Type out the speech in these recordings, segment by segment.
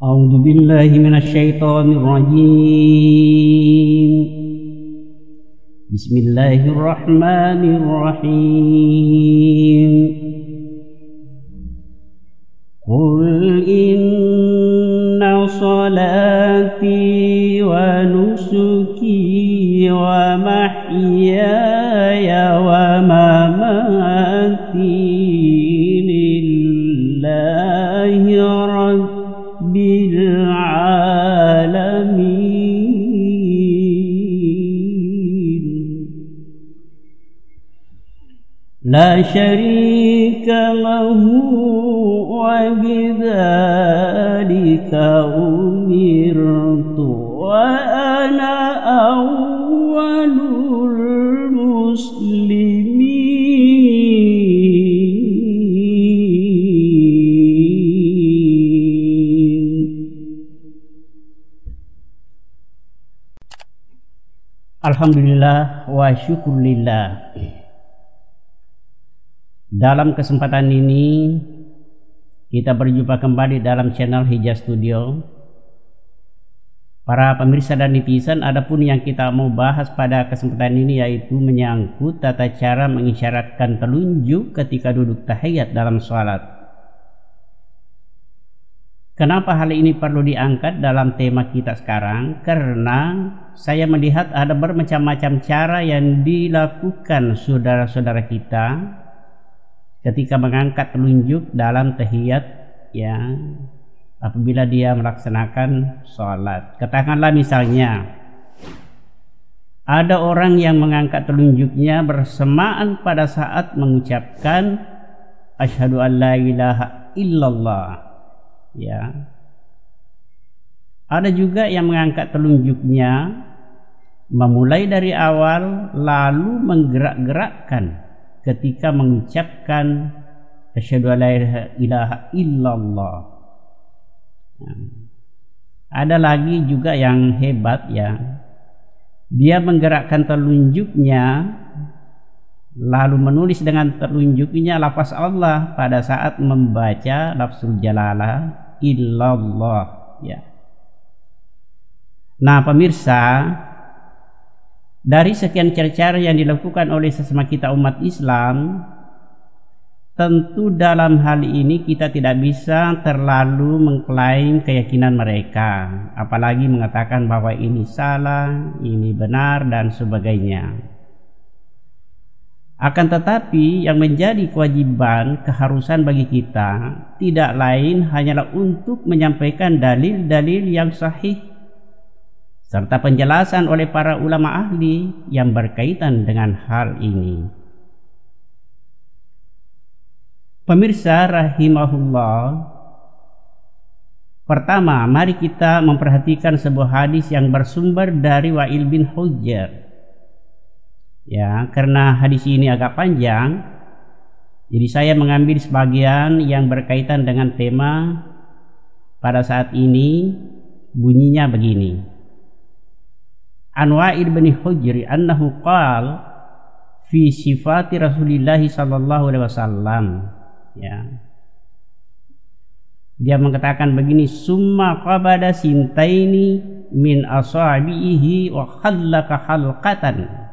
أعوذ بالله من الشيطان الرجيم. بسم الله الرحمن الرحيم. قل إن صلاتي ونسكي ومحياي ومماتي لله رب العالمين لا شريك له وبذلك أمرت وأنا أول المسلمين. Alhamdulillah wa syukurillah. Dalam kesempatan ini kita berjumpa kembali dalam channel Hijaz Studio. Para pemirsa dan netizen, adapun yang kita mau bahas pada kesempatan ini yaitu menyangkut tata cara mengisyaratkan telunjuk ketika duduk tahiyat dalam sholat. Kenapa hal ini perlu diangkat dalam tema kita sekarang? Karena saya melihat ada bermacam-macam cara yang dilakukan saudara-saudara kita ketika mengangkat telunjuk dalam tahiyat, ya, apabila dia melaksanakan sholat. Katakanlah misalnya ada orang yang mengangkat telunjuknya bersamaan pada saat mengucapkan asyhadu an la ilaha illallah, ya. Ada juga yang mengangkat telunjuknya memulai dari awal lalu menggerak-gerakkan ketika mengucapkan asyhadu an la ilaha illallah. Ada lagi juga yang hebat, ya, dia menggerakkan telunjuknya lalu menulis dengan telunjuknya lafaz Allah pada saat membaca lafzul jalalah illallah, ya. Nah pemirsa, dari sekian cara yang dilakukan oleh sesama kita umat Islam, tentu dalam hal ini kita tidak bisa terlalu mengklaim keyakinan mereka, apalagi mengatakan bahwa ini salah, ini benar dan sebagainya. Akan tetapi yang menjadi kewajiban, keharusan bagi kita tidak lain hanyalah untuk menyampaikan dalil-dalil yang sahih serta penjelasan oleh para ulama ahli yang berkaitan dengan hal ini. Pemirsa rahimahullah, pertama mari kita memperhatikan sebuah hadis yang bersumber dari Wa'il bin Hujr, ya, karena hadis ini agak panjang jadi saya mengambil sebagian yang berkaitan dengan tema pada saat ini. Bunyinya begini: An Wa'il bin Hujr annahu qala fi sifati Rasulillah sallallahu alaihi wasallam, ya. Dia mengatakan begini: summa qabada sintaini min asabihi wa khallaka khalqatan.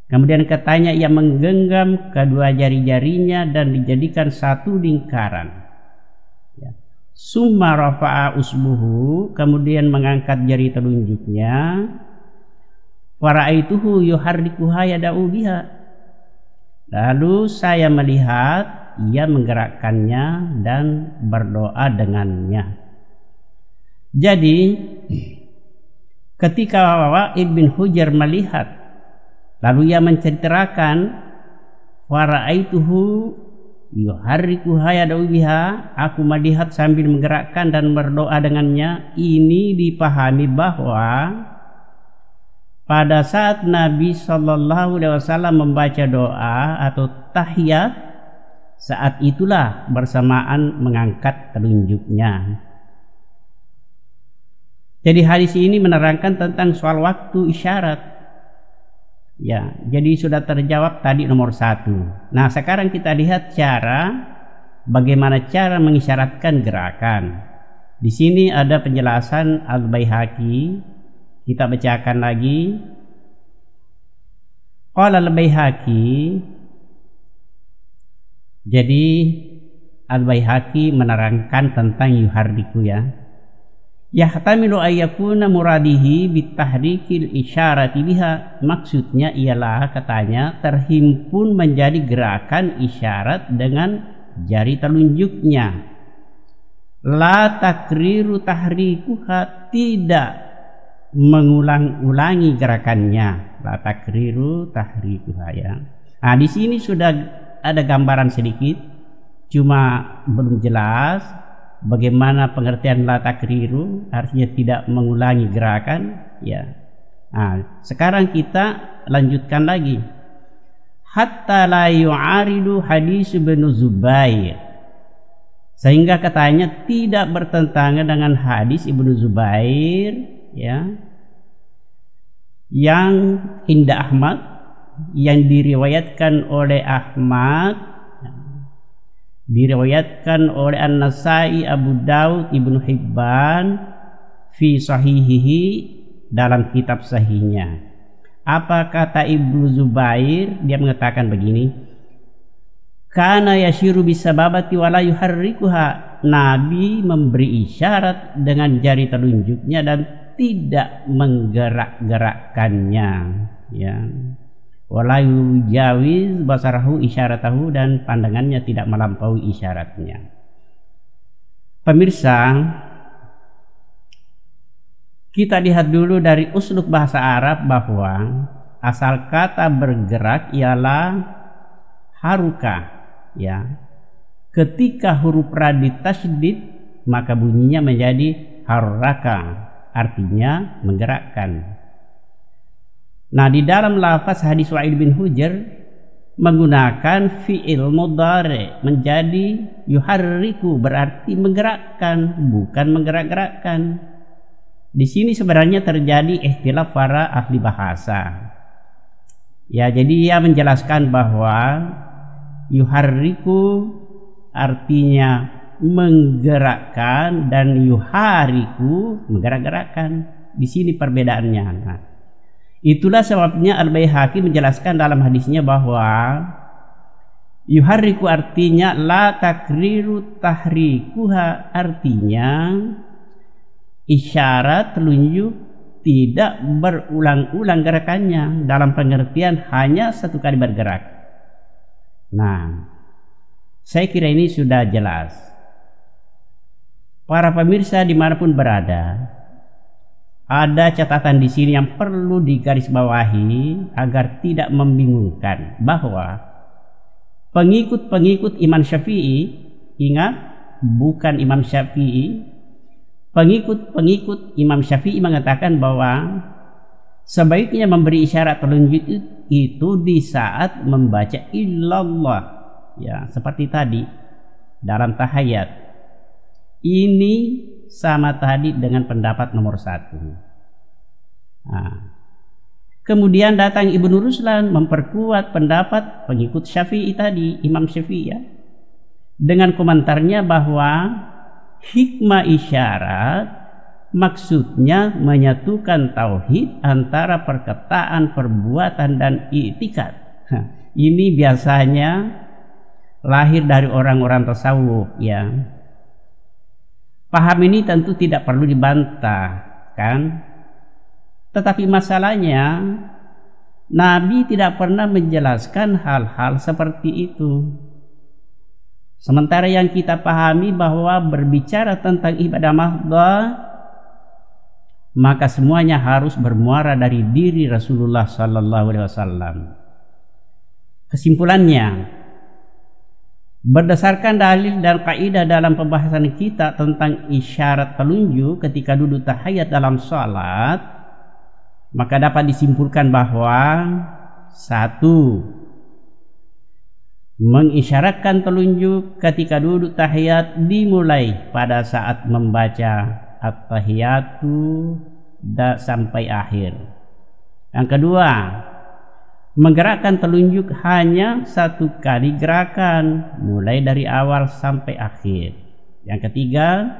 Kemudian katanya ia menggenggam kedua jari-jarinya dan dijadikan satu lingkaran, ya. Summa rafa'a usbuhu, kemudian mengangkat jari telunjuknya. Fara'aituhu yuharrikuha yada'u biha, lalu saya melihat ia menggerakkannya dan berdoa dengannya. Jadi ketika Wa'il bin Hujr melihat, lalu ia menceritakan fara'aituhu yuharrikuha yada'u biha, aku melihat sambil menggerakkan dan berdoa dengannya. Ini dipahami bahwa pada saat Nabi Shallallahu Alaihi Wasallam membaca doa atau tahiyat, saat itulah bersamaan mengangkat telunjuknya. Jadi hadis ini menerangkan tentang soal waktu isyarat. Ya, jadi sudah terjawab tadi nomor 1. Nah, sekarang kita lihat bagaimana cara mengisyaratkan gerakan. di sini ada penjelasan Al-Baihaqi. Kita bacakan lagi. Qala Al-Baihaqi. Jadi Al-Baihaqi menerangkan tentang yuharriku ya. Yahtamilu ayyakuna muradihi bitahrikil isyarati biha. Maksudnya ialah katanya terhimpun menjadi gerakan isyarat dengan jari telunjuknya. La takriru tahrikuha, tidak mengulang-ulangi gerakannya. La takriru tahrikuha ya. Nah, di sini sudah ada gambaran sedikit, cuma belum jelas bagaimana pengertian la takriru, artinya tidak mengulangi gerakan ya. Nah, sekarang kita lanjutkan lagi. Hatta la yu'aridu hadis Ibnu Zubair, sehingga katanya tidak bertentangan dengan hadis Ibnu Zubair ya, yang inda Ahmad, yang diriwayatkan oleh Ahmad, diriwayatkan oleh An-Nasai, Abu Daud, Ibnu Hibban fi sahihihi, dalam kitab sahihnya. Apa kata Ibnu Zubair? Dia mengatakan begini, kana yashiru bisababati wala yuharrikuha. Nabi memberi isyarat dengan jari telunjuknya dan tidak menggerak-gerakkannya ya. Wala yujawiz basarahu isyaratahu, dan pandangannya tidak melampaui isyaratnya. Pemirsa, kita lihat dulu dari uslub bahasa Arab bahwa asal kata bergerak ialah haruka ya. Ketika huruf ra ditasydid maka bunyinya menjadi harraka, artinya menggerakkan. Nah, di dalam lafaz hadis Wa'il bin Hujr menggunakan fi'il mudhari menjadi yuharriku, berarti menggerakkan, bukan menggerak-gerakkan. Di sini sebenarnya terjadi ikhtilaf para ahli bahasa. Ya, jadi ia menjelaskan bahwa yuharriku artinya menggerakkan dan yuhariku menggerak-gerakkan. Di sini perbedaannya. Nah, itulah sebabnya Al-Baihaqi menjelaskan dalam hadisnya bahwa yuharriku artinya la takriru tahrikuha, artinya isyarat telunjuk tidak berulang-ulang gerakannya, dalam pengertian hanya satu kali bergerak. Nah, saya kira ini sudah jelas. Para pemirsa dimanapun berada, ada catatan di sini yang perlu digarisbawahi agar tidak membingungkan, bahwa pengikut-pengikut Imam Syafi'i, ingat bukan Imam Syafi'i, pengikut-pengikut Imam Syafi'i mengatakan bahwa sebaiknya memberi isyarat telunjuk itu di saat membaca illallah ya, seperti tadi dalam tahiyat. Ini sama tadi dengan pendapat nomor 1. Nah, kemudian datang Ibnu Ruslan memperkuat pendapat pengikut Syafi'i tadi, Imam Syafi'i ya, dengan komentarnya bahwa hikmah isyarat maksudnya menyatukan tauhid antara perkataan, perbuatan dan i'tikad. Ini biasanya lahir dari orang-orang tasawuf ya. Paham ini tentu tidak perlu dibantah kan? Tetapi masalahnya Nabi tidak pernah menjelaskan hal-hal seperti itu. Sementara yang kita pahami bahwa berbicara tentang ibadah mahdhah, maka semuanya harus bermuara dari diri Rasulullah sallallahu alaihi wasallam. Kesimpulannya, berdasarkan dalil dan kaidah dalam pembahasan kita tentang isyarat telunjuk ketika duduk tahiyat dalam salat, maka dapat disimpulkan bahwa 1. Mengisyaratkan telunjuk ketika duduk tahiyat dimulai pada saat membaca at-tahiyatu sampai akhir. Yang kedua, menggerakkan telunjuk hanya 1 kali gerakan mulai dari awal sampai akhir. Yang ketiga,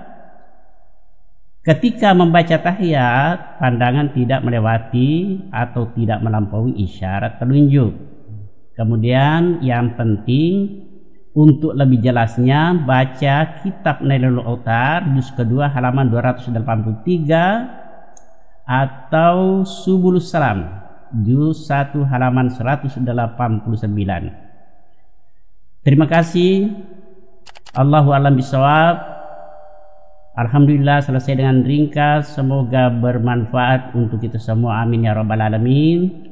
ketika membaca tahiyat, pandangan tidak melewati atau tidak melampaui isyarat telunjuk. Kemudian yang penting untuk lebih jelasnya baca kitab Nailul Autar juz kedua halaman 283 atau Subulus Salam juz 1 halaman 189. Terima kasih. Allahu a'lam bishawab. Alhamdulillah selesai dengan ringkas. Semoga bermanfaat untuk kita semua. Amin ya rabbal alamin.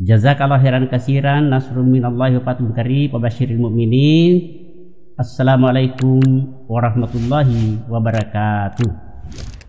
Jazakallahu khairan katsiran. Nasrun minallahi wa fathun qarib wa basyiril mu'minin. Assalamualaikum warahmatullahi wabarakatuh.